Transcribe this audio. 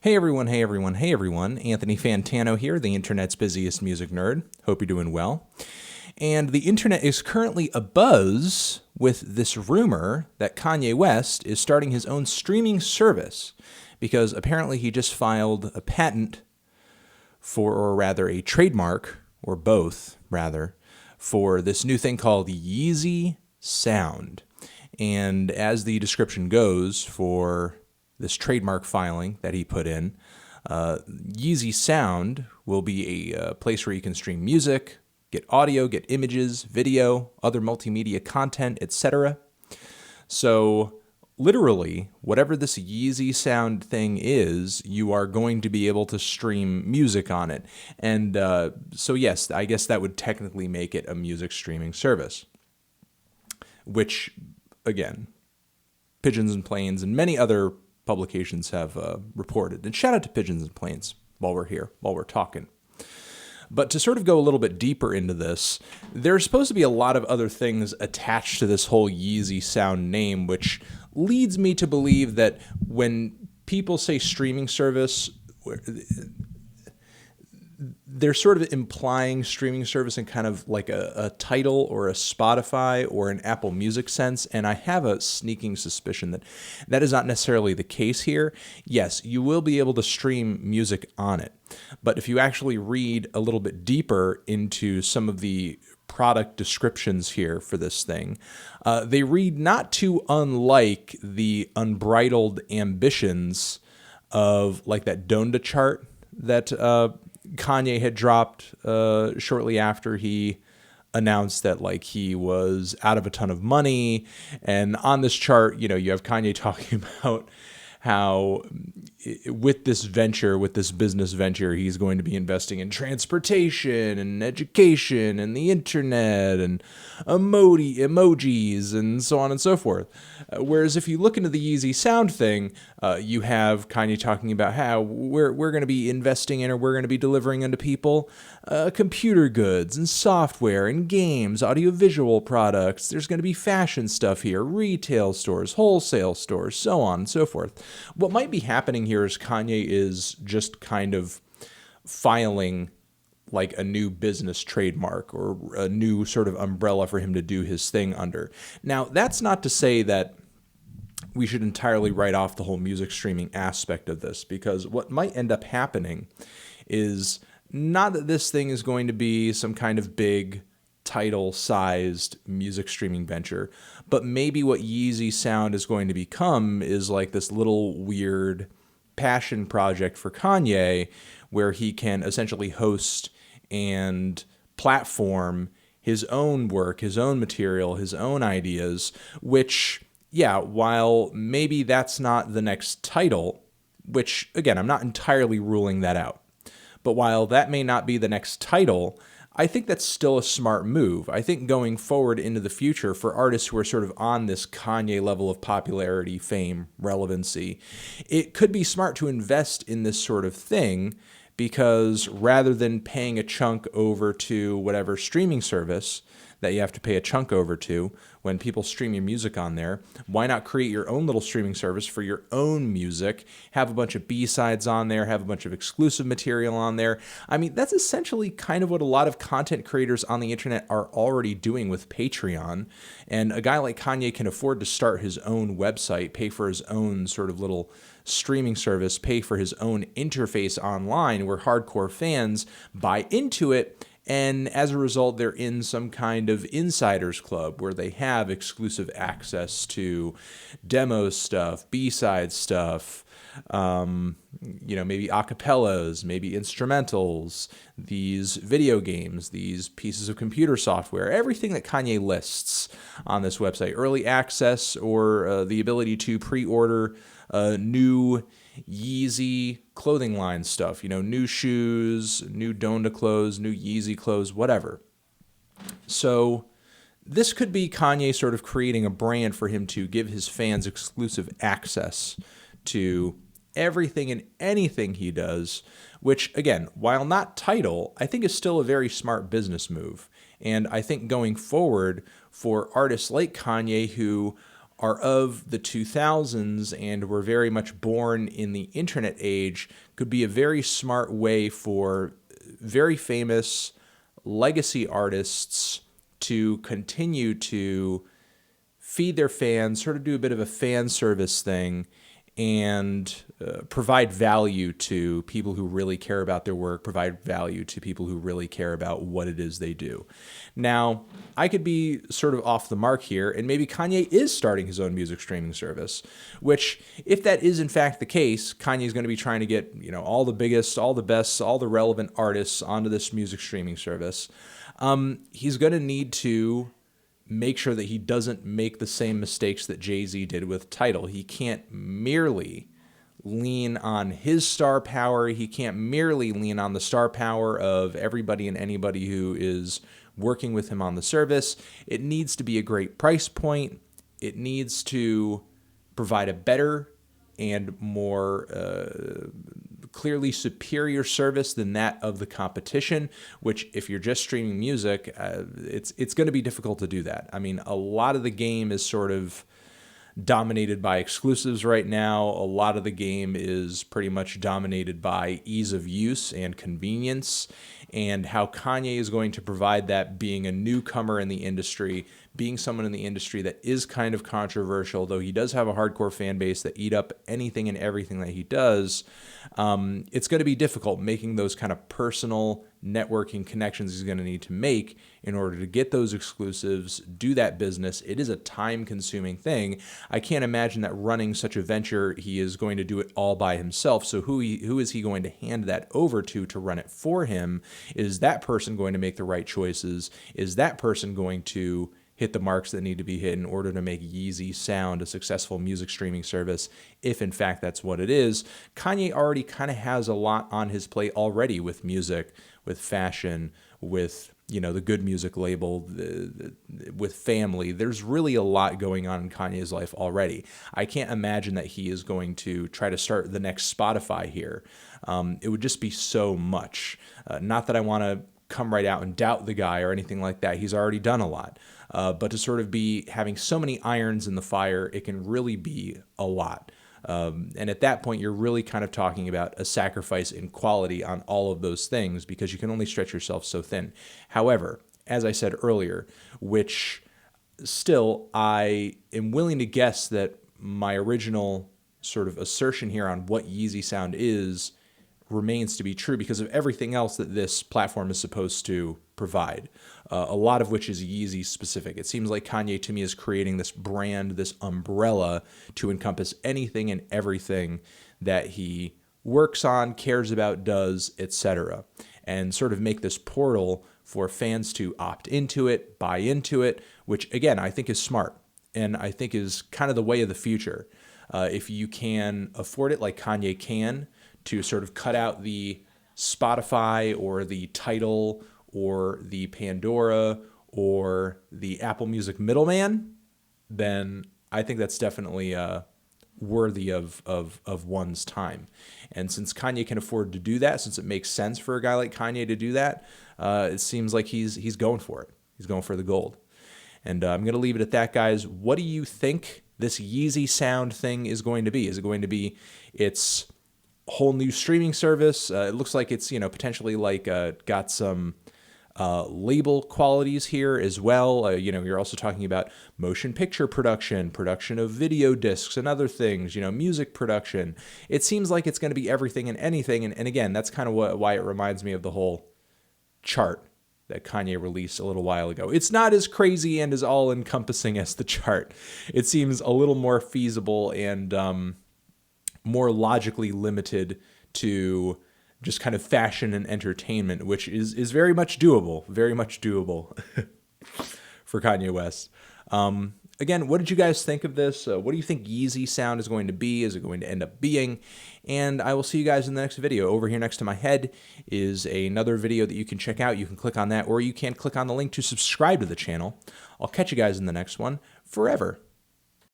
Hey everyone, hey everyone, hey everyone. Anthony Fantano here, the internet's busiest music nerd. Hope you're doing well. And the internet is currently abuzz with this rumor that Kanye West is starting his own streaming service because apparently he just filed a patent for, or rather a trademark, or both, rather, for this new thing called Yeezy Sound. And as the description goes for this trademark filing that he put in, Yeezy Sound will be a place where you can stream music, get audio, get images, video, other multimedia content, etc. So literally, whatever this Yeezy Sound thing is, you are going to be able to stream music on it. And so yes, I guess that would technically make it a music streaming service, which, again, Pigeons and Planes and many other publications have reported. And shout out to Pigeons and Planes while we're here, while we're talking. But to sort of go a little bit deeper into this, there's supposed to be a lot of other things attached to this whole Yeezy Sound name, which leads me to believe that when people say streaming service, they're sort of implying streaming service in kind of like a title or a Spotify or an Apple Music sense. And I have a sneaking suspicion that that is not necessarily the case here. Yes, you will be able to stream music on it. But if you actually read a little bit deeper into some of the product descriptions here for this thing, they read not too unlike the unbridled ambitions of like that Donda chart that Kanye had dropped shortly after he announced that like he was out of a ton of money. And on this chart, you know, you have Kanye talking about how with this venture, with this business venture, he's going to be investing in transportation and education and the internet and emojis and so on and so forth. Whereas if you look into the Yeezy Sound thing, you have Kanye talking about how we're going to be investing in, or we're going to be delivering unto people computer goods and software and games, audiovisual products. There's going to be fashion stuff here, retail stores, wholesale stores, so on and so forth. What might be happening here is Kanye is just kind of filing like a new business trademark or a new sort of umbrella for him to do his thing under. Now, that's not to say that we should entirely write off the whole music streaming aspect of this, because what might end up happening is not that this thing is going to be some kind of big title-sized music streaming venture, but maybe what Yeezy Sound is going to become is like this little weird passion project for Kanye where he can essentially host and platform his own work, his own material, his own ideas, which, yeah, while maybe that's not the next title, which, again, I'm not entirely ruling that out, but while that may not be the next title, I think that's still a smart move. I think going forward into the future for artists who are sort of on this Kanye level of popularity, fame, relevancy, it could be smart to invest in this sort of thing, because rather than paying a chunk over to whatever streaming service that you have to pay a chunk over to when people stream your music on there, why not create your own little streaming service for your own music, have a bunch of B-sides on there, have a bunch of exclusive material on there. I mean, that's essentially kind of what a lot of content creators on the internet are already doing with Patreon. And a guy like Kanye can afford to start his own website, pay for his own sort of little streaming service, pay for his own interface online where hardcore fans buy into it. And as a result, they're in some kind of insiders club where they have exclusive access to demo stuff, B-side stuff, maybe acapellas, maybe instrumentals, these video games, these pieces of computer software, everything that Kanye lists on this website, early access or the ability to pre-order new Yeezy clothing line stuff, new shoes, new Donda clothes, new Yeezy clothes, whatever. So this could be Kanye sort of creating a brand for him to give his fans exclusive access to everything and anything he does, which, again, while not title, I think is still a very smart business move. And I think going forward for artists like Kanye who are of the 2000s and were very much born in the internet age could be a very smart way for very famous legacy artists to continue to feed their fans, sort of do a bit of a fan service thing, and provide value to people who really care about their work, provide value to people who really care about what it is they do. Now, I could be sort of off the mark here, and maybe Kanye is starting his own music streaming service, which, if that is in fact the case, Kanye is going to be trying to get, all the biggest, all the best, all the relevant artists onto this music streaming service. He's going to need to make sure that he doesn't make the same mistakes that Jay-Z did with Tidal. He can't merely lean on his star power. He can't merely lean on the star power of everybody and anybody who is working with him on the service. It needs to be a great price point. It needs to provide a better and more clearly superior service than that of the competition, which, if you're just streaming music, it's going to be difficult to do that. I mean, a lot of the game is sort of dominated by exclusives right now. A lot of the game is pretty much dominated by ease of use and convenience, and how Kanye is going to provide that, being a newcomer in the industry, being someone in the industry that is kind of controversial, though he does have a hardcore fan base that eat up anything and everything that he does. It's going to be difficult making those kind of personal networking connections he's going to need to make in order to get those exclusives, do that business. It is a time-consuming thing. I can't imagine that running such a venture, he is going to do it all by himself. So who is he going to hand that over to run it for him? Is that person going to make the right choices? Is that person going to hit the marks that need to be hit in order to make Yeezy Sound a successful music streaming service, if in fact that's what it is? Kanye already kind of has a lot on his plate already with music, with fashion, with the Good Music label, with family. There's really a lot going on in Kanye's life already. I can't imagine that he is going to try to start the next Spotify here. It would just be so much. Not that I want to come right out and doubt the guy or anything like that. He's already done a lot. But to sort of be having so many irons in the fire, it can really be a lot. And at that point, you're really kind of talking about a sacrifice in quality on all of those things, because you can only stretch yourself so thin. However, as I said earlier, which still I am willing to guess that my original sort of assertion here on what Yeezy Sound is remains to be true because of everything else that this platform is supposed to provide, a lot of which is Yeezy specific. It seems like Kanye to me is creating this brand, this umbrella to encompass anything and everything that he works on, cares about, does, etc., and sort of make this portal for fans to opt into it, buy into it, which again I think is smart and I think is kind of the way of the future. If you can afford it like Kanye can, to sort of cut out the Spotify or the Tidal or the Pandora or the Apple Music middleman, then I think that's definitely worthy of one's time. And since Kanye can afford to do that, since it makes sense for a guy like Kanye to do that, it seems like he's going for it. He's going for the gold. And I'm going to leave it at that, guys. What do you think this Yeezy Sound thing is going to be? Is it going to be its whole new streaming service? It looks like it's potentially like got some label qualities here as well. You're also talking about motion picture production of video discs and other things, music production. It seems like it's going to be everything and anything. And again, that's kind of why it reminds me of the whole chart that Kanye released a little while ago. It's not as crazy and as all-encompassing as the chart. It seems a little more feasible and more logically limited to just kind of fashion and entertainment, which is very much doable for Kanye West. Again, what did you guys think of this? What do you think Yeezy Sound is going to be? Is it going to end up being? And I will see you guys in the next video. Over here next to my head is another video that you can check out. You can click on that, or you can click on the link to subscribe to the channel. I'll catch you guys in the next one. Forever.